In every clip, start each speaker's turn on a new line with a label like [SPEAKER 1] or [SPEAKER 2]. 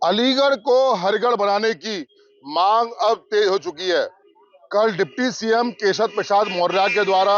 [SPEAKER 1] अलीगढ़ को हरिगढ़ बनाने की मांग अब तेज हो चुकी है। कल डिप्टी सीएम केशव प्रसाद मौर्य के द्वारा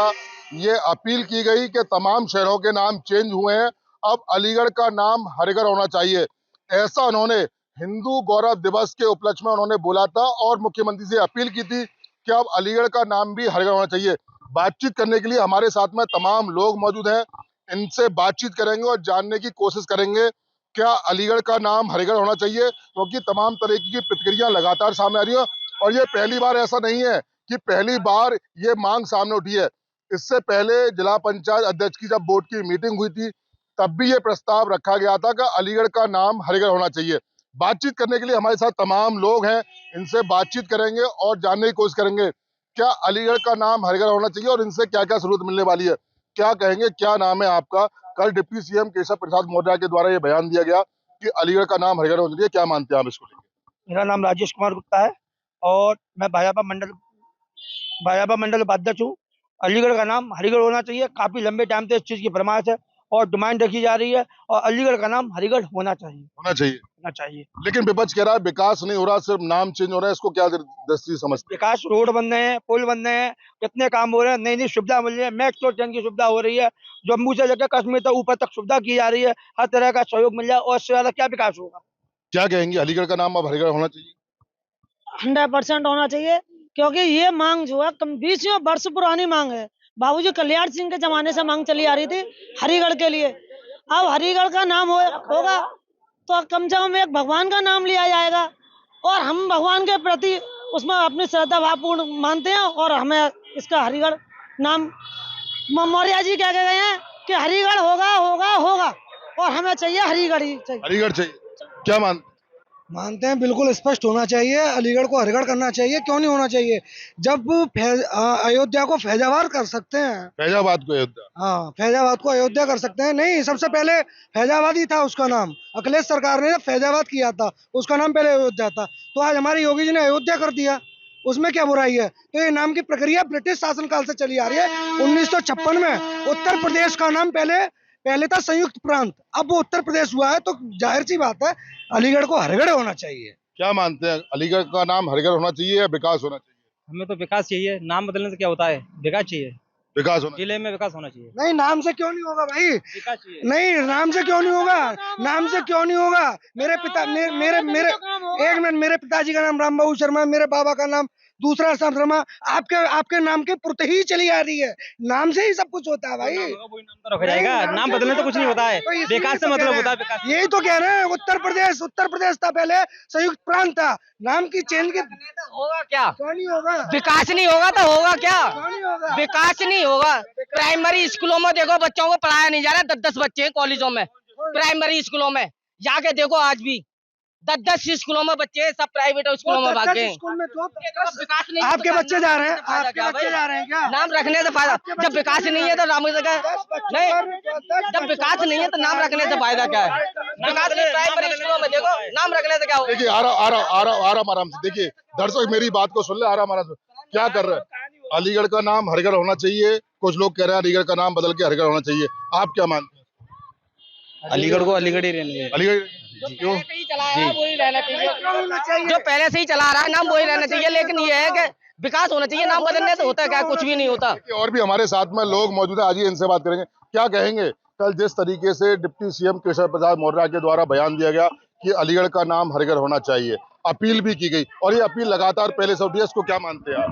[SPEAKER 1] ये अपील की गई कि तमाम शहरों के नाम चेंज हुए हैं, अब अलीगढ़ का नाम हरिगढ़ होना चाहिए। ऐसा उन्होंने हिंदू गौरव दिवस के उपलक्ष्य में उन्होंने बोला था और मुख्यमंत्री से अपील की थी कि अब अलीगढ़ का नाम भी हरिगढ़ होना चाहिए। बातचीत करने के लिए हमारे साथ में तमाम लोग मौजूद हैं। इनसे बातचीत करेंगे और जानने की कोशिश करेंगे क्या अलीगढ़ का नाम हरिगढ़ होना चाहिए, क्योंकि तमाम तरीके की प्रतिक्रिया लगातार सामने आ रही है और ये पहली बार ऐसा नहीं है कि पहली बार ये मांग सामने उठी है। इससे पहले जिला पंचायत अध्यक्ष की जब बोर्ड की मीटिंग हुई थी तब भी ये प्रस्ताव रखा गया था कि अलीगढ़ का नाम हरिगढ़ होना चाहिए। बातचीत करने के लिए हमारे साथ तमाम लोग हैं, इनसे बातचीत करेंगे और जानने की कोशिश करेंगे क्या अलीगढ़ का नाम हरिगढ़ होना चाहिए और इनसे क्या क्या सहूलियत मिलने वाली है। क्या कहेंगे, क्या नाम है आपका? कल डिप्टी सीएम केशव प्रसाद मौर्य के द्वारा ये बयान दिया गया कि अलीगढ़ का नाम हरिगढ़ होना चाहिए, क्या मानते हैं आप इसको लेकर?
[SPEAKER 2] मेरा नाम राजेश कुमार गुप्ता है और मैं भाजपा मंडल उपाध्यक्ष हूँ। अलीगढ़ का नाम हरिगढ़ होना चाहिए। काफी लंबे टाइम से इस चीज की फरमाइश है और डिमांड रखी जा रही है और अलीगढ़ का नाम हरिगढ़ होना चाहिए।
[SPEAKER 1] होना चाहिए। लेकिन विपक्ष कह रहा है विकास नहीं हो रहा, सिर्फ नाम चेंज हो रहा है, इसको क्या दृष्टि समझते हैं?
[SPEAKER 2] विकास, रोड बन रहे हैं, पुल बन रहे हैं, कितने काम हो रहे हैं, नई नई सुविधा मिल रही है, मेट्रो ट्रेन की सुविधा हो रही है, जम्मू से लेकर कश्मीर तक ऊपर तक सुविधा की जा रही है, हर तरह का सहयोग मिल जाए और इससे ज्यादा क्या विकास होगा।
[SPEAKER 1] क्या कहेंगे, अलीगढ़ का नाम अब हरिगढ़ होना चाहिए?
[SPEAKER 3] 100% होना चाहिए, क्योंकि ये मांग जो है 20 वर्ष पुरानी मांग है। बाबूजी कल्याण सिंह के जमाने से मांग चली आ रही थी हरिगढ़ के लिए। अब हरिगढ़ का नाम होगा तो कम से कम एक भगवान का नाम लिया जाएगा और हम भगवान के प्रति उसमें अपनी श्रद्धा भावपूर्ण मानते हैं और हमें इसका हरिगढ़ नाम मौर्य जी क्या कह गए हैं कि हरिगढ़ होगा होगा होगा और हमें चाहिए हरिगढ़ ही चाहिए।
[SPEAKER 1] हरिगढ़ चाहिए। क्या
[SPEAKER 4] मानते हैं, बिल्कुल स्पष्ट होना चाहिए। अलीगढ़ को हरिगढ़ करना चाहिए। क्यों नहीं होना चाहिए जब अयोध्या को फैजाबाद कर सकते हैं।
[SPEAKER 1] फैजाबाद को अयोध्या?
[SPEAKER 4] हाँ, फैजाबाद को अयोध्या कर सकते हैं। नहीं, सबसे पहले फैजाबाद ही था उसका नाम। अखिलेश सरकार ने फैजाबाद किया था, उसका नाम पहले अयोध्या था। तो आज हमारे योगी जी ने अयोध्या कर दिया, उसमें क्या बुराई है? तो ये नाम की प्रक्रिया ब्रिटिश शासनकाल से चली आ रही है। 1956 में उत्तर प्रदेश का नाम पहले था संयुक्त प्रांत, अब वो उत्तर प्रदेश हुआ है। तो जाहिर सी बात है अलीगढ़ को हरिगढ़ होना चाहिए।
[SPEAKER 1] क्या मानते हैं, अलीगढ़ का नाम हरिगढ़ होना चाहिए या विकास होना चाहिए?
[SPEAKER 5] हमें तो विकास चाहिए। नाम बदलने से क्या होता है? विकास चाहिए।
[SPEAKER 1] विकास होना
[SPEAKER 5] जिले में विकास होना चाहिए।
[SPEAKER 4] नहीं, नाम से क्यों नहीं होगा भाई?
[SPEAKER 5] विकास चाहिए।
[SPEAKER 4] नहीं, नाम से क्यों नहीं होगा? नाम से क्यों नहीं होगा? मेरे पिता एक मिनट, मेरे पिताजी का नाम रामबाबू शर्मा, मेरे बाबा का नाम दूसरा शर्मा। आपके नाम की पुर्त ही चली आ रही है। नाम से ही सब कुछ होता है भाई।
[SPEAKER 5] वही नाम तो रखा जाएगा। नाम बदलने से कुछ नहीं होता है।
[SPEAKER 4] तो
[SPEAKER 5] विकास से मतलब होता है विकास।
[SPEAKER 4] यही तो कह रहे हैं। उत्तर प्रदेश था पहले, संयुक्त प्रांत था। नाम की चेंज के
[SPEAKER 6] होगा क्या?
[SPEAKER 4] क्यों नहीं होगा?
[SPEAKER 6] विकास नहीं होगा तो होगा क्या?
[SPEAKER 4] क्यों नहीं होगा?
[SPEAKER 6] विकास नहीं होगा। प्राइमरी स्कूलों में देखो बच्चों को पढ़ाया नहीं जा रहा। 10 बच्चे हैं कॉलेजों में, प्राइमरी स्कूलों में जाके देखो, आज भी 10 स्कूलों में बच्चे सब प्राइवेट स्कूलों में भागे।
[SPEAKER 4] स्कूल में तो
[SPEAKER 6] विकास नहीं,
[SPEAKER 4] आपके बच्चे जा रहे हैं? आपके बच्चे जा रहे हैं क्या?
[SPEAKER 6] नाम रखने से फायदा, जब विकास नहीं है तो नाम नहीं, जब विकास नहीं है तो नाम रखने से फायदा क्या है? विकास नहीं, प्राइमरी स्कूलों में देखो, नाम रखने से क्या होगा?
[SPEAKER 1] देखिए, आराम से देखिए, दर्शक मेरी बात को सुन ले, आराम से। क्या कर रहे हैं? अलीगढ़ का नाम हरिगढ़ होना चाहिए, कुछ लोग कह रहे हैं अलीगढ़ का नाम बदल के हरिगढ़ होना चाहिए, आप क्या मानते हैं?
[SPEAKER 5] अलीगढ़ को अलीगढ़ ही रहने।
[SPEAKER 1] अलीगढ़ क्यों?
[SPEAKER 6] जो पहले से ही चला रहा है नाम वही रहना चाहिए, लेकिन ये है कि विकास होना चाहिए। नाम बदलने से होता है क्या? कुछ भी नहीं होता।
[SPEAKER 1] और भी हमारे साथ में लोग मौजूद हैं, आज ही इनसे बात करेंगे। क्या कहेंगे, कल जिस तरीके से डिप्टी सीएम केशव प्रसाद मौर्य के द्वारा बयान दिया गया कि अलीगढ़ का नाम हरिगढ़ होना चाहिए, अपील भी की गई और ये अपील लगातार पहले से उठी है, इसको क्या मानते हैं आप?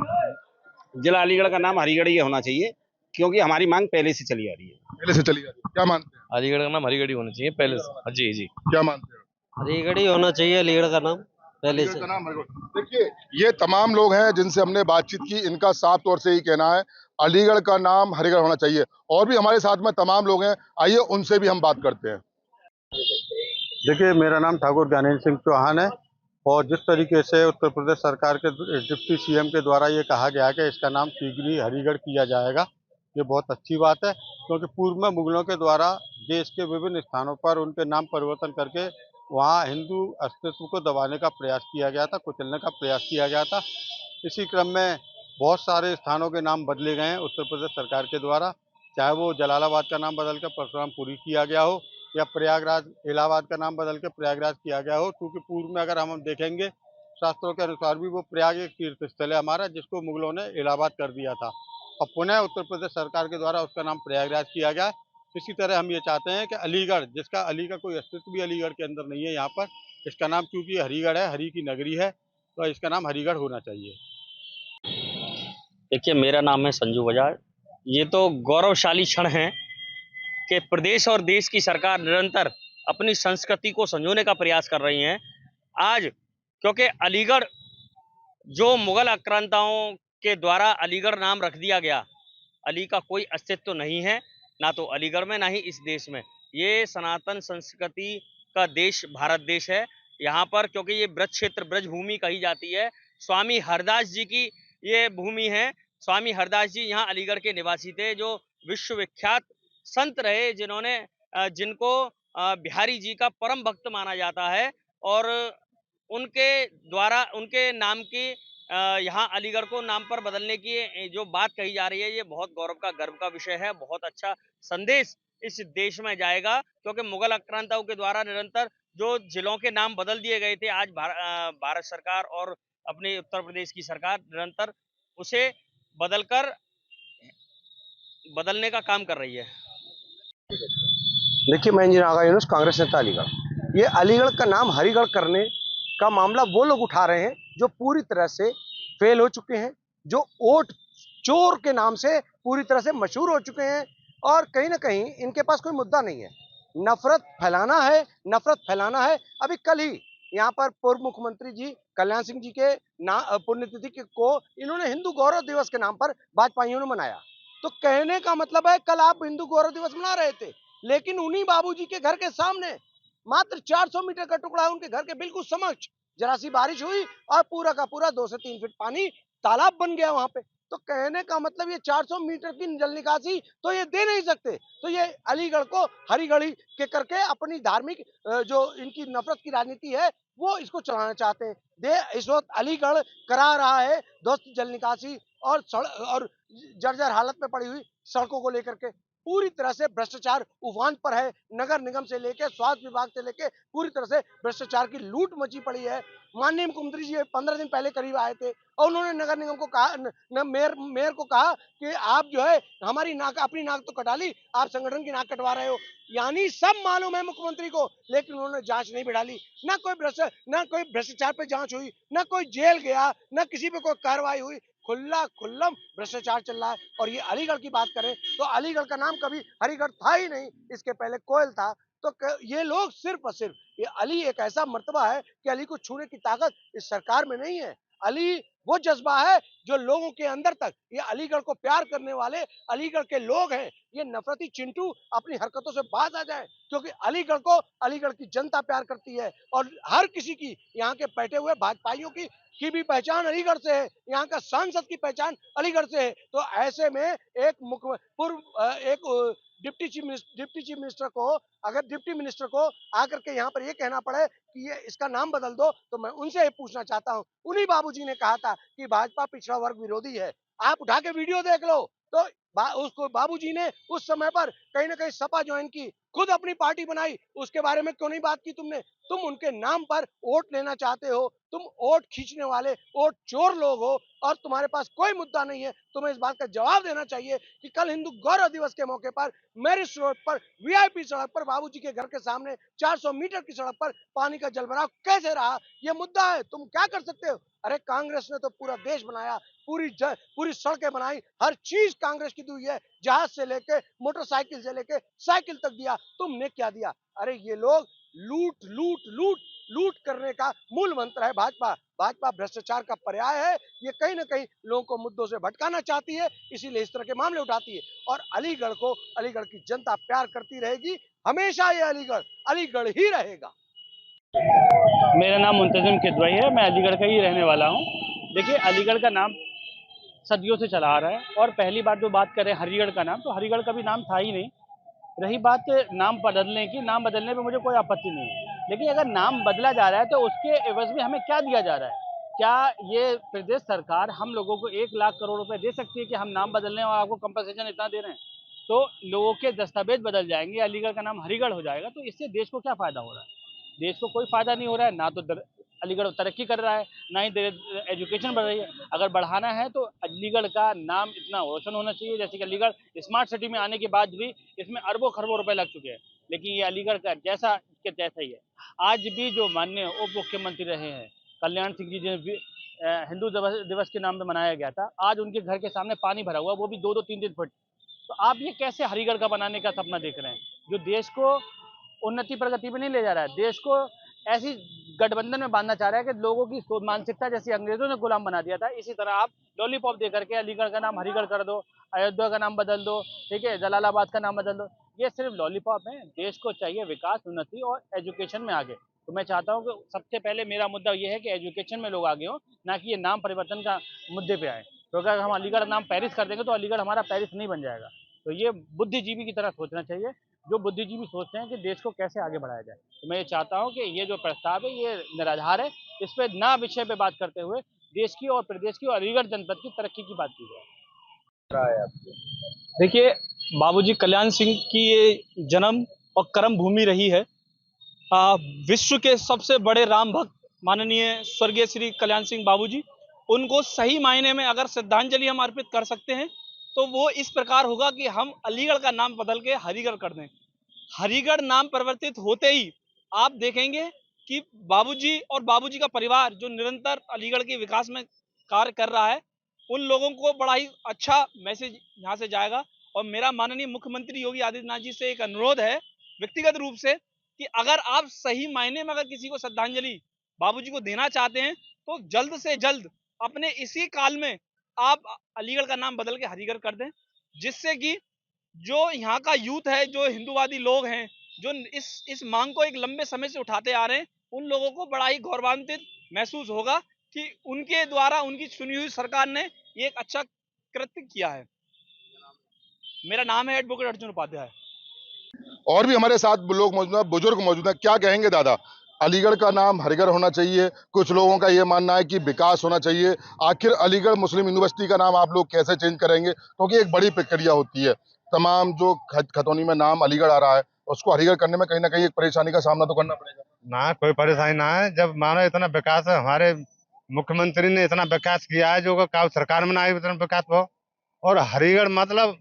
[SPEAKER 7] जिला अलीगढ़ का नाम हरिगढ़ ही होना चाहिए, क्योंकि हमारी मांग पहले से चली आ रही है।
[SPEAKER 1] पहले से चली आ रही है, क्या मानते हैं?
[SPEAKER 5] अलीगढ़ का नाम हरिगढ़ ही होना चाहिए पहले से। जी जी,
[SPEAKER 1] क्या मानते हैं?
[SPEAKER 5] हरिगढ़ ही होना चाहिए अलीगढ़ का नाम पहले से।
[SPEAKER 1] देखिए, ये तमाम लोग हैं जिनसे हमने बातचीत की, इनका साफ तौर से ही कहना है अलीगढ़ का नाम हरिगढ़ होना चाहिए। और भी हमारे साथ में तमाम लोग हैं, आइए उनसे भी हम बात करते हैं।
[SPEAKER 8] देखिए, मेरा नाम ठाकुर ज्ञानेन्द्र सिंह चौहान है और जिस तरीके से उत्तर प्रदेश सरकार के डिप्टी सीएम के द्वारा ये कहा गया कि इसका नाम शीघ्र ही हरिगढ़ किया जाएगा, ये बहुत अच्छी बात है। क्योंकि पूर्व में मुगलों के द्वारा देश के विभिन्न स्थानों पर उनके नाम परिवर्तन करके वहाँ हिंदू अस्तित्व को दबाने का प्रयास किया गया था, कुचलने का प्रयास किया गया था। इसी क्रम में बहुत सारे स्थानों के नाम बदले गए हैं उत्तर प्रदेश सरकार के द्वारा, चाहे वो जलालाबाद का नाम बदल कर परशुरामपुरी किया गया हो, या प्रयागराज, इलाहाबाद का नाम बदल के प्रयागराज किया गया हो, क्योंकि पूर्व में अगर हम देखेंगे शास्त्रों के अनुसार भी वो प्रयाग एक तीर्थ स्थल है हमारा, जिसको मुगलों ने इलाहाबाद कर दिया था और पुनः उत्तर प्रदेश सरकार के द्वारा उसका नाम प्रयागराज किया गया। इसी तरह हम ये चाहते हैं कि अलीगढ़, जिसका अली का कोई अस्तित्व भी अलीगढ़ के अंदर नहीं है यहाँ पर, इसका नाम क्योंकि हरिगढ़ है, हरि की नगरी है, तो इसका नाम हरिगढ़ होना चाहिए।
[SPEAKER 5] देखिए, मेरा नाम है संजू बजाज। ये तो गौरवशाली क्षण है कि प्रदेश और देश की सरकार निरंतर अपनी संस्कृति को संजोने का प्रयास कर रही है। आज क्योंकि अलीगढ़ जो मुगल आक्रांताओं के द्वारा अलीगढ़ नाम रख दिया गया, अली का कोई अस्तित्व नहीं है, ना तो अलीगढ़ में ना ही इस देश में। ये सनातन संस्कृति का देश भारत देश है। यहाँ पर क्योंकि ये ब्रज क्षेत्र, ब्रज भूमि कही जाती है, स्वामी हरदास जी की ये भूमि है। स्वामी हरदास जी यहाँ अलीगढ़ के निवासी थे, जो विश्वविख्यात संत रहे, जिनको बिहारी जी का परम भक्त माना जाता है। और उनके द्वारा उनके नाम की यहाँ अलीगढ़ को नाम पर बदलने की जो बात कही जा रही है, ये बहुत गौरव का, गर्व का विषय है। बहुत अच्छा संदेश इस देश में जाएगा, क्योंकि मुगल आक्रांताओं के द्वारा निरंतर जो जिलों के नाम बदल दिए गए थे, आज भारत सरकार और अपने उत्तर प्रदेश की सरकार निरंतर उसे बदलने का काम कर रही है।
[SPEAKER 9] देखिए, मैं इंजीनियर आगा यूनुस, कांग्रेस नेता अलीगढ़। ये अलीगढ़ का नाम हरिगढ़ करने का मामला वो लोग उठा रहे हैं जो पूरी तरह से फेल हो चुके हैं, जो वोट चोर के नाम से पूरी तरह से मशहूर हो चुके हैं, और कहीं ना कहीं इनके पास कोई मुद्दा नहीं है। नफरत फैलाना है। अभी कल ही यहाँ पर पूर्व मुख्यमंत्री जी कल्याण सिंह जी के पुण्यतिथि को इन्होंने हिंदू गौरव दिवस के नाम पर भाजपाइयों ने मनाया। तो कहने का मतलब है, कल आप हिंदू गौरव दिवस मना रहे थे, लेकिन उन्हीं बाबूजी के घर के सामने मात्र 400 मीटर का टुकड़ा है, उनके घर के बिल्कुल समक्ष जरा सी बारिश हुई और पूरा का पूरा 2 से 3 फीट पानी तालाब बन गया वहां पे। तो कहने का मतलब ये 400 मीटर की जल निकासी तो ये दे नहीं सकते, तो ये अलीगढ़ को हरिगढ़ी के करके अपनी धार्मिक जो इनकी नफरत की राजनीति है वो इसको चलाना चाहते हैं। इस वक्त अलीगढ़ करा रहा है दोस्त जल निकासी और जर्जर हालत में पड़ी हुई सड़कों को लेकर के। पूरी तरह से भ्रष्टाचार उफान पर है। नगर निगम से लेके स्वास्थ्य विभाग से लेके पूरी तरह से भ्रष्टाचार की लूट मची पड़ी है। माननीय मुख्यमंत्री जी 15 दिन पहले करीब आए थे और उन्होंने नगर निगम को कहा, मेयर को कहा कि आप जो है हमारी अपनी नाक तो कटा ली, आप संगठन की नाक कटवा रहे हो। यानी सब मालूम है मुख्यमंत्री को, लेकिन उन्होंने जांच नहीं बढ़ा ली। ना कोई भ्रष्टाचार पे जांच हुई, ना कोई जेल गया, ना किसी पे कोई कार्रवाई हुई। खुल्लम भ्रष्टाचार चल रहा है। और ये अलीगढ़ की बात करें तो अलीगढ़ का नाम कभी हरिगढ़ था ही नहीं, इसके पहले कोयल था। तो ये लोग सिर्फ और सिर्फ, ये अली एक ऐसा मर्तबा है कि अली को छूने की ताकत इस सरकार में नहीं है। अली वो जज्बा है जो लोगों के अंदर तक, ये अलीगढ़ को प्यार करने वाले अलीगढ़ के लोग हैं, ये नफरती चिंटू अपनी हरकतों से बाज आ जाए, क्योंकि अलीगढ़ को अलीगढ़ की जनता प्यार करती है। और हर किसी की, यहाँ के बैठे हुए भाजपाइयों की भी पहचान अलीगढ़ से है, यहाँ का सांसद की पहचान अलीगढ़ से है। तो ऐसे में एक डिप्टी चीफ मिनिस्टर को, अगर डिप्टी मिनिस्टर को आकर के यहाँ पर ये कहना पड़े कि ये इसका नाम बदल दो, तो मैं उनसे ये पूछना चाहता हूँ। उन्हीं बाबूजी ने कहा था कि भाजपा पिछड़ा वर्ग विरोधी है। आप उठा के वीडियो देख लो, तो उसको बाबूजी ने उस समय पर कहीं ना कहीं सपा ज्वाइन की, खुद अपनी पार्टी बनाई, उसके बारे में क्यों नहीं बात की तुमने? तुम उनके नाम पर वोट लेना चाहते हो, तुम वोट खींचने वाले वोट चोर लोग हो, और तुम्हारे पास कोई मुद्दा नहीं है। तुम्हें इस बात का जवाब देना चाहिए कि कल हिंदू गौरव दिवस के मौके पर मैरिज रोड पर वीआईपी सड़क पर बाबूजी के घर के सामने 400 मीटर की सड़क पर पानी का जलभराव कैसे रहा, ये मुद्दा है। तुम क्या कर सकते हो? अरे कांग्रेस ने तो पूरा देश बनाया, पूरी सड़कें बनाई, हर चीज कांग्रेस की दी है, जहाज से लेके मोटरसाइकिल से लेके साइकिल तक दिया। तुमने क्या दिया? अरे ये लोग लूट लूट लूट लूट करने का मूल मंत्र है भाजपा भ्रष्टाचार का पर्याय है। ये कहीं ना कहीं लोगों को मुद्दों से भटकाना चाहती है, इसीलिए इस तरह के मामले उठाती है। और अलीगढ़ की जनता प्यार करती रहेगी, हमेशा ये अलीगढ़ ही रहेगा।
[SPEAKER 10] मेरा नाम मुंतजिम किदवई है, मैं अलीगढ़ का ही रहने वाला हूँ। देखिए, अलीगढ़ का नाम सदियों से चला आ रहा है, और पहली बार जो बात करें हरिगढ़ का नाम, तो हरिगढ़ का भी नाम था ही नहीं। रही बात नाम बदलने की, नाम बदलने पे मुझे कोई आपत्ति नहीं है, लेकिन अगर नाम बदला जा रहा है तो उसके एवज में हमें क्या दिया जा रहा है? क्या ये प्रदेश सरकार हम लोगों को 1 लाख करोड़ रुपए दे सकती है कि हम नाम बदलने और आपको कंपनसेशन इतना दे रहे हैं? तो लोगों के दस्तावेज बदल जाएंगे, अलीगढ़ का नाम हरिगढ़ हो जाएगा, तो इससे देश को क्या फ़ायदा हो रहा है? देश को कोई फ़ायदा नहीं हो रहा है। ना तो अलीगढ़ तरक्की कर रहा है, ना ही एजुकेशन बढ़ रही है। अगर बढ़ाना है तो अलीगढ़ का नाम इतना रोशन होना चाहिए, जैसे कि अलीगढ़ स्मार्ट सिटी में आने के बाद भी इसमें अरबों खरबों रुपए लग चुके हैं, लेकिन ये अलीगढ़ का जैसा के तैसा ही है। आज भी जो माननीय उप मुख्यमंत्री रहे हैं कल्याण सिंह जी, जिन्हें हिंदू दिवस के नाम पे मनाया गया था, आज उनके घर के सामने पानी भरा हुआ, वो भी 2-2 3-3 फुट। तो आप ये कैसे हरिगढ़ का बनाने का सपना देख रहे हैं, जो देश को उन्नति प्रगति में नहीं ले जा रहा है, देश को ऐसी गठबंधन में बांधना चाह रहा है कि लोगों की मानसिकता जैसी अंग्रेजों ने गुलाम बना दिया था, इसी तरह आप लॉलीपॉप दे करके अलीगढ़ का नाम हरिगढ़ कर दो, अयोध्या का नाम बदल दो, ठीक है, जलालाबाद का नाम बदल दो। ये सिर्फ लॉलीपॉप है। देश को चाहिए विकास, उन्नति और एजुकेशन में आगे। तो मैं चाहता हूँ कि सबसे पहले मेरा मुद्दा ये है कि एजुकेशन में लोग आगे हों, ना कि ये नाम परिवर्तन का मुद्दे पे आए। तो अगर हम अलीगढ़ नाम पेरिस कर देंगे तो अलीगढ़ हमारा पेरिस नहीं बन जाएगा। तो ये बुद्धिजीवी की तरह सोचना चाहिए, जो बुद्धिजीवी सोचते हैं कि देश को कैसे आगे बढ़ाया जाए। तो मैं ये चाहता हूँ कि ये जो प्रस्ताव है ये निराधार है, इस पर ना विषय पे बात करते हुए देश की और प्रदेश की और अलीगढ़ जनपद की तरक्की की बात की जाए।
[SPEAKER 11] देखिए, बाबूजी कल्याण सिंह की ये जन्म और कर्म भूमि रही है। विश्व के सबसे बड़े राम भक्त माननीय स्वर्गीय श्री कल्याण सिंह बाबूजी, उनको सही मायने में अगर श्रद्धांजलि हम अर्पित कर सकते हैं तो वो इस प्रकार होगा कि हम अलीगढ़ का नाम बदल के हरिगढ़ कर दें। हरिगढ़ नाम परिवर्तित होते ही आप देखेंगे कि बाबूजी और बाबूजी का परिवार जो निरंतर अलीगढ़ के विकास में कार्य कर रहा है, उन लोगों को बड़ा ही अच्छा मैसेज यहाँ से जाएगा। और मेरा माननीय मुख्यमंत्री योगी आदित्यनाथ जी से एक अनुरोध है व्यक्तिगत रूप से कि अगर आप सही मायने में अगर किसी को श्रद्धांजलि बाबूजी को देना चाहते हैं तो जल्द से जल्द अपने इसी काल में आप अलीगढ़ का नाम बदल के हरिगढ़ कर दें, जिससे कि जो यहाँ का यूथ है, जो हिंदूवादी लोग हैं, जो इस मांग को एक लंबे समय से उठाते आ रहे हैं, उन लोगों को बड़ा ही गौरवान्वित महसूस होगा कि उनके द्वारा उनकी चुनी हुई सरकार ने ये एक अच्छा कृत्य किया है। मेरा नाम है एडवोकेट अर्जुन उपाध्याय।
[SPEAKER 1] और भी हमारे साथ लोग मौजूद हैं, बुजुर्ग मौजूद हैं। क्या कहेंगे दादा? अलीगढ़ का नाम हरिगढ़ होना चाहिए, कुछ लोगों का ये मानना है कि विकास होना चाहिए। आखिर अलीगढ़ मुस्लिम यूनिवर्सिटी का नाम आप लोग कैसे चेंज करेंगे? क्योंकि एक बड़ी प्रक्रिया होती है, तमाम जो खतौनी में नाम अलीगढ़ आ रहा है उसको हरिगढ़ करने में कहीं ना कहीं एक परेशानी का सामना तो करना पड़ेगा
[SPEAKER 8] ना। कोई परेशानी ना है, जब मानो इतना विकास है, हमारे मुख्यमंत्री ने इतना विकास किया है, जो सरकार में ना आए इतना विकास हो। और हरिगढ़ मतलब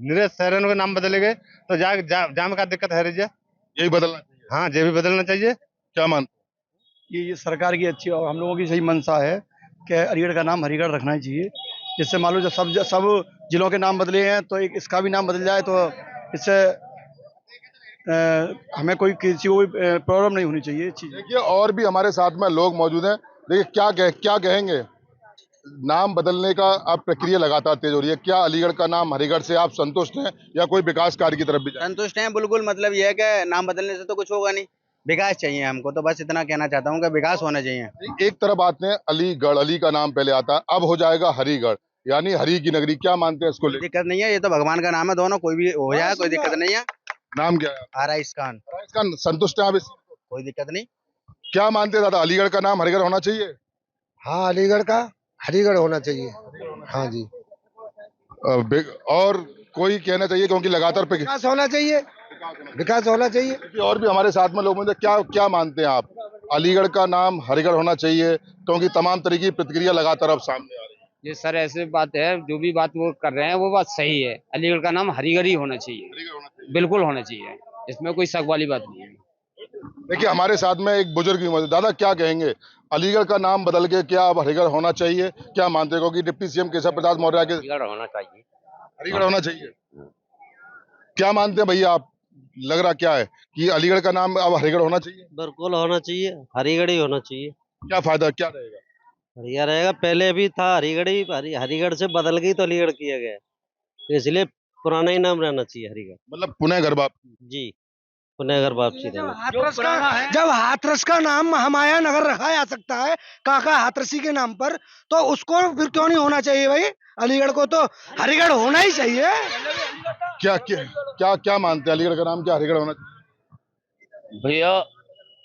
[SPEAKER 8] निरेश शहरों के नाम बदले गए तो जाम का दिक्कत है रही है,
[SPEAKER 1] यही बदलना चाहिए।
[SPEAKER 8] हाँ, ये भी बदलना चाहिए।
[SPEAKER 1] क्या मानते?
[SPEAKER 2] ये सरकार की अच्छी और हम लोगों की सही मंशा है कि अलीगढ़ का नाम हरिगढ़ रखना ही चाहिए, जिससे मालूम जब सब जिलों के नाम बदले हैं तो एक इसका भी नाम बदल जाए, तो इससे हमें कोई किसी को प्रॉब्लम नहीं होनी चाहिए।
[SPEAKER 1] देखिए, और भी हमारे साथ में लोग मौजूद हैं। देखिए, क्या कहेंगे? नाम बदलने का अब प्रक्रिया लगातार तेज हो रही है। क्या अलीगढ़ का नाम हरिगढ़ से आप संतुष्ट हैं या कोई विकास कार्य की तरफ भी जाएं?
[SPEAKER 12] संतुष्ट हैं बिल्कुल। मतलब ये है कि नाम बदलने से तो कुछ होगा नहीं, विकास चाहिए हमको, तो बस इतना कहना चाहता हूँ कि विकास होना चाहिए।
[SPEAKER 1] एक तरफ आते हैं अलीगढ़, अली का नाम पहले आता है, अब हो जाएगा हरिगढ़, यानी हरि की नगरी। क्या मानते हैं इसको लेकर?
[SPEAKER 12] दिक्कत नहीं है, ये तो भगवान का नाम है, दोनों कोई भी हो जाए, कोई दिक्कत नहीं है।
[SPEAKER 1] नाम क्या है?
[SPEAKER 12] आराइस खान।
[SPEAKER 1] संतुष्ट हैं आप इससे?
[SPEAKER 12] कोई दिक्कत नहीं।
[SPEAKER 1] क्या मानते हैं दादा, अलीगढ़ का नाम हरिगढ़ होना चाहिए?
[SPEAKER 9] हाँ, अलीगढ़ का हरिगढ़ होना चाहिए। हाँ जी।
[SPEAKER 1] और कोई कहना चाहिए क्योंकि लगातार
[SPEAKER 9] विकास होना चाहिए, विकास होना चाहिए।
[SPEAKER 1] और भी हमारे साथ में लोग मुझे क्या मानते हैं आप? अलीगढ़ का नाम हरिगढ़ होना चाहिए क्योंकि तमाम तरह की प्रतिक्रिया लगातार अब सामने आ रही है।
[SPEAKER 13] ये सर ऐसे बात है, जो भी बात वो कर रहे हैं वो बात सही है। अलीगढ़ का नाम हरिगढ़ ही होना चाहिए, बिल्कुल होना चाहिए, इसमें कोई शक वाली बात नहीं है।
[SPEAKER 1] देखिए, हमारे साथ में एक बुजुर्ग भी मौजूद। दादा, क्या कहेंगे? अलीगढ़ का नाम बदल के क्या अब हरिगढ़ होना चाहिए? क्या मानते हैं? क्योंकि डिप्टी सीएम केशव प्रसाद मौर्य के
[SPEAKER 13] हरिगढ़ होना चाहिए।
[SPEAKER 1] हरिगढ़ होना चाहिए। क्या मानते हैं भैया आप? लग रहा क्या है कि अलीगढ़ का नाम अब हरिगढ़ होना चाहिए?
[SPEAKER 14] बिल्कुल होना चाहिए, हरिगढ़ ही होना चाहिए।
[SPEAKER 1] क्या फायदा, क्या रहेगा?
[SPEAKER 14] बढ़िया रहेगा। पहले भी था हरिगढ़ ही, हरिगढ़ से बदल गई तो अलीगढ़ किया गया, तो इसलिए पुराना ही नाम रहना चाहिए हरिगढ़।
[SPEAKER 1] मतलब पुनः घर वापसी।
[SPEAKER 14] जी, पुनः घर वापसी रहना।
[SPEAKER 4] जब हाथरस का नाम हमाया नगर रखा जा सकता है काका हाथरसी के नाम पर, तो उसको फिर क्यों नहीं होना चाहिए भाई? अलीगढ़ को तो हरिगढ़ होना ही चाहिए।
[SPEAKER 1] क्या मानते हैं? अलीगढ़ का नाम क्या हरिगढ़ होना चाहिए?
[SPEAKER 5] भैया,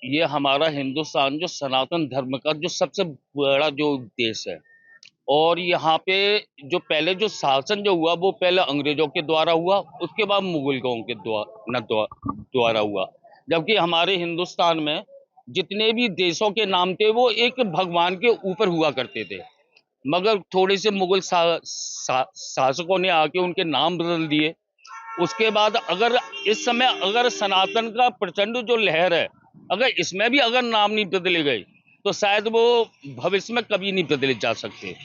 [SPEAKER 5] ये हमारा हिंदुस्तान जो सनातन धर्म का जो सबसे बड़ा जो देश है, और यहाँ पे जो पहले जो शासन जो हुआ वो पहले अंग्रेजों के द्वारा हुआ, उसके बाद मुगलों के द्वारा हुआ। जबकि हमारे हिंदुस्तान में जितने भी देशों के नाम थे वो एक भगवान के ऊपर हुआ करते थे, मगर थोड़े से मुगल शासकों ने आके उनके नाम बदल दिए। उसके बाद अगर इस समय अगर सनातन का प्रचंड जो लहर है, अगर इसमें भी अगर नाम नहीं बदले गए तो शायद वो भविष्य में कभी नहीं बदले जा सकते।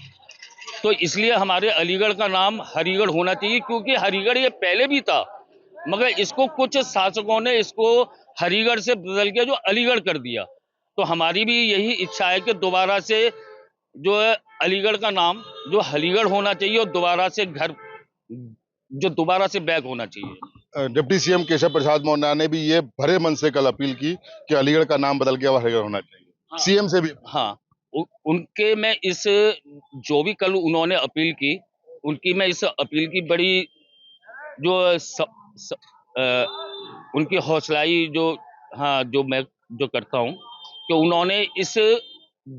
[SPEAKER 5] तो इसलिए हमारे अलीगढ़ का नाम हरिगढ़ होना चाहिए, क्योंकि हरिगढ़ ये पहले भी था, मगर इसको कुछ शासकों ने इसको हरिगढ़ से बदल के जो अलीगढ़ कर दिया। तो हमारी भी यही इच्छा है कि दोबारा से जो है अलीगढ़ का नाम जो हरिगढ़ होना चाहिए और दोबारा से दोबारा से बैक होना चाहिए।
[SPEAKER 1] डिप्टी सीएम केशव प्रसाद मौर्य ने भी ये भरे मन से कल अपील की कि अलीगढ़ का नाम बदल के अब हरिगढ़ होना चाहिए।
[SPEAKER 5] हाँ,
[SPEAKER 1] सीएम से भी
[SPEAKER 5] हाँ, उनके मैं इस जो भी कल उन्होंने अपील की, उनकी मैं इस अपील की बड़ी जो उनकी हौसलाई जो हाँ जो मैं जो करता हूँ कि उन्होंने इस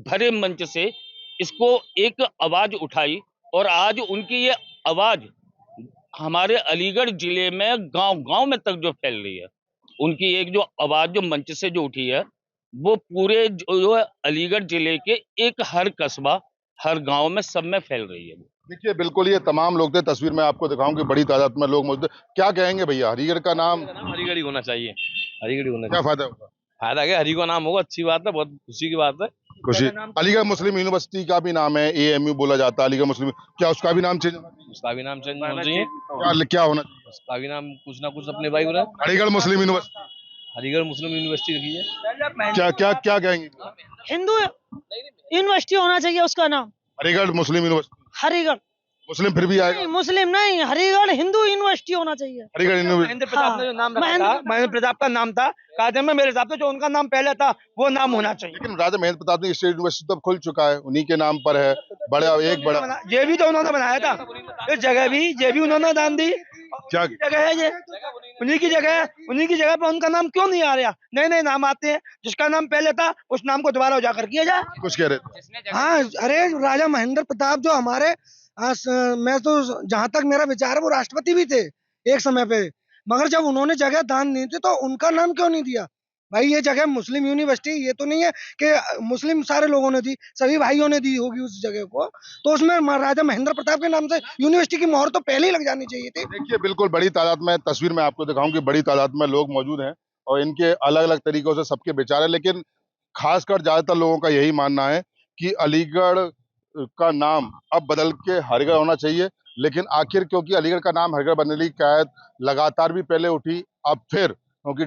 [SPEAKER 5] भरे मंच से इसको एक आवाज उठाई और आज उनकी ये आवाज हमारे अलीगढ़ जिले में गांव-गांव में तक जो फैल रही है। उनकी एक जो आवाज जो मंच से जो उठी है वो पूरे जो अलीगढ़ जिले के एक हर कस्बा हर गांव में सब में फैल रही है।
[SPEAKER 1] देखिए बिल्कुल ये तमाम लोग थे, तस्वीर में आपको दिखाऊंगी, बड़ी तादाद में लोग मौजूद। क्या कहेंगे भैया, हरिगढ़ का नाम
[SPEAKER 15] हरिगढ़ ही होना चाहिए, हरिगढ़ ही होना
[SPEAKER 1] क्या
[SPEAKER 15] चाहिए।
[SPEAKER 1] फायदा होगा?
[SPEAKER 15] फायदा क्या, हरि का नाम होगा, अच्छी बात है, बहुत खुशी की बात है।
[SPEAKER 1] खुशी। अलीगढ़ मुस्लिम यूनिवर्सिटी का भी नाम है, AMU बोला जाता है अलीगढ़ मुस्लिम, क्या उसका भी नाम चेंज होना चाहिए?
[SPEAKER 15] उसका भी नाम चेंज होना चाहिए।
[SPEAKER 1] क्या होना चाहिए?
[SPEAKER 15] उसका भी नाम कुछ ना कुछ अपने भाई बोला,
[SPEAKER 1] हरिगढ़ मुस्लिम यूनिवर्सिटी।
[SPEAKER 15] हरिगढ़ मुस्लिम यूनिवर्सिटी रखी है।
[SPEAKER 1] क्या क्या क्या कहेंगे?
[SPEAKER 3] हिंदू यूनिवर्सिटी होना चाहिए उसका नाम,
[SPEAKER 1] हरिगढ़ मुस्लिम यूनिवर्सिटी।
[SPEAKER 3] हरिगढ़
[SPEAKER 1] मुस्लिम फिर भी आएगा?
[SPEAKER 3] नहीं, मुस्लिम नहीं, हरिगढ़ हिंदू यूनिवर्सिटी होना चाहिए।
[SPEAKER 1] हरिगढ़ यूनिवर्सिटी।
[SPEAKER 2] महेंद्र प्रताप ने जो नाम रखा था, महेंद्र प्रताप का नाम था, कायदे में मेरे हिसाब से जो उनका नाम पहले था वो नाम होना चाहिए।
[SPEAKER 1] लेकिन राजा महेंद्र प्रताप ने स्टेट यूनिवर्सिटी तो अब खुल चुका है, उन्हीं के नाम पर है, बड़ा एक बड़ा।
[SPEAKER 2] ये भी तो उन्होंने बनाया था, इस जगह भी ये भी उन्होंने दान दी।
[SPEAKER 1] क्या
[SPEAKER 2] जगह है ये, उन्हीं की जगह है, उन्हीं की जगह पर उनका नाम क्यों नहीं आ रहा? नए नए नाम आते हैं, जिसका नाम पहले था उस नाम को दोबारा उजागर किया जाए।
[SPEAKER 1] कुछ कह रहे थे?
[SPEAKER 4] हाँ, अरे राजा महेंद्र प्रताप जो हमारे मैं तो जहां तक मेरा विचार है वो राष्ट्रपति भी थे एक समय पे, मगर जब उन्होंने जगह दान दी थी तो उनका नाम क्यों नहीं दिया? भाई ये जगह मुस्लिम यूनिवर्सिटी, ये तो नहीं है कि मुस्लिम सारे लोगों ने दी, सभी भाइयों ने दी होगी उस जगह को, तो उसमें राजा महेंद्र प्रताप के नाम से यूनिवर्सिटी की मोहर तो पहले ही लग जानी चाहिए थी।
[SPEAKER 1] देखिए बिल्कुल बड़ी तादाद में, तस्वीर में आपको दिखाऊंगी, बड़ी तादाद में लोग मौजूद हैं और इनके अलग अलग तरीकों से सबके विचार है, लेकिन खासकर ज्यादातर लोगों का यही मानना है कि अलीगढ़ का नाम अब बदल के हरिगढ़ होना चाहिए। लेकिन आखिर क्योंकि अलीगढ़ का नाम हरिगढ़ बनने की कायद लगातार भी पहले उठी, अब फिर क्योंकि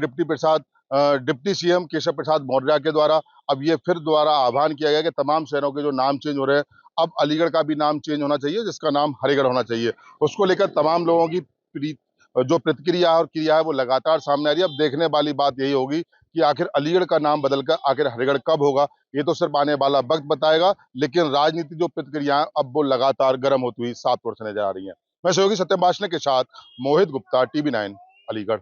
[SPEAKER 1] डिप्टी सीएम केशव प्रसाद मौर्य के द्वारा अब ये फिर दोबारा आह्वान किया गया कि तमाम शहरों के जो नाम चेंज हो रहे हैं, अब अलीगढ़ का भी नाम चेंज होना चाहिए, जिसका नाम हरिगढ़ होना चाहिए। उसको लेकर तमाम लोगों की जो प्रतिक्रिया और क्रिया है वो लगातार सामने आ रही है। अब देखने वाली बात यही होगी कि आखिर अलीगढ़ का नाम बदलकर आखिर हरिगढ़ कब होगा, ये तो सिर्फ आने वाला वक्त बताएगा। लेकिन राजनीति जो प्रतिक्रियाएं अब वो लगातार गर्म होती हुई साफ तौर से नजर आ रही हैं। मैं सहयोगी सत्यम बाशने के साथ मोहित गुप्ता, TV9 अलीगढ़।